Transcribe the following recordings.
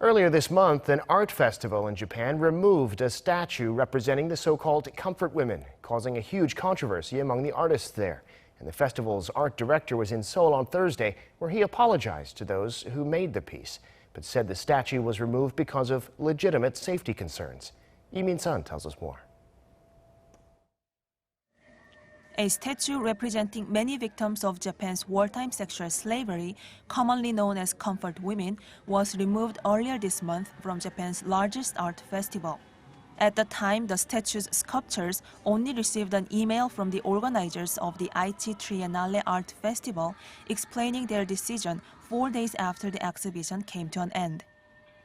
Earlier this month, an art festival in Japan removed a statue representing the so-called comfortwomen, causing a huge controversy among the artists there. And the festival's art director was in Seoul on Thursday, where he apologized to those who made the piece, but said the statue was removed because of legitimate safety concerns. Lee Min-sun tells us more. A statue representing many victims of Japan's wartime sexual slavery, commonly known as comfortwomen, was removed earlier this month from Japan's largest art festival. At the time, the statue's sculptors only received an email from the organizers of the Aichi Triennale art festival explaining their decision 4 days after the exhibition came to an end.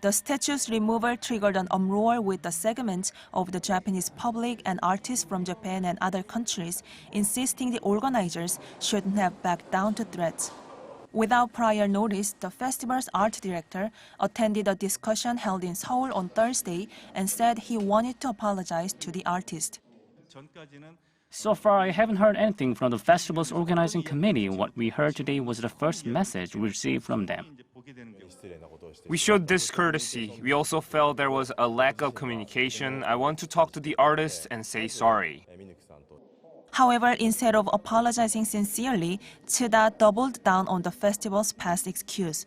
The statue's removal triggered an uproar with the segments of the Japanese public and artists from Japan and other countries insisting the organizers shouldn't have backed down to threats. Without prior notice, the festival's art director attended a discussion held in Seoul on Thursday and said he wanted to apologize to the artist. So far, I haven't heard anything from the festival's organizing committee. What we heard today was the first message we received from them. We showed discourtesy. We also felt there was a lack of communication. I want to talk to the artist and say sorry. However, instead of apologizing sincerely, Tsuda doubled down on the festival's past excuse.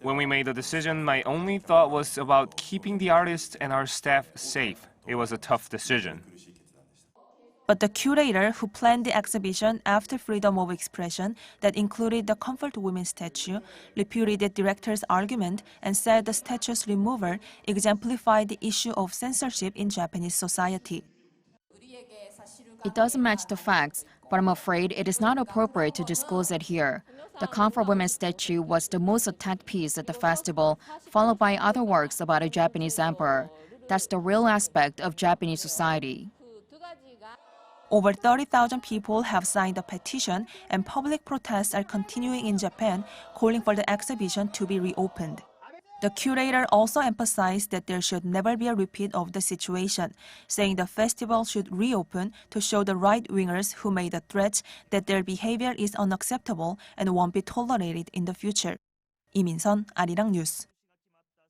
When we made the decision, my only thought was about keeping the artist and our staff safe. It was a tough decision. But the curator who planned the exhibition after freedom of expression that included the comfortwomen statue refuted the director's argument and said the statue's removal exemplified the issue of censorship in Japanese society. It doesn't match the facts, but I'm afraid it is not appropriate to disclose it here. The comfortwomen statue was the most attacked piece at the festival, followed by other works about a Japanese emperor. That's the real aspect of Japanese society. Over 30,000 people have signed a petition, and public protests are continuing in Japan, calling for the exhibition to be reopened. The curator also emphasized that there should never be a repeat of the situation, saying the festival should reopen to show the right-wingers who made the threats that their behavior is unacceptable and won't be tolerated in the future. Lee Min-sun, Arirang News.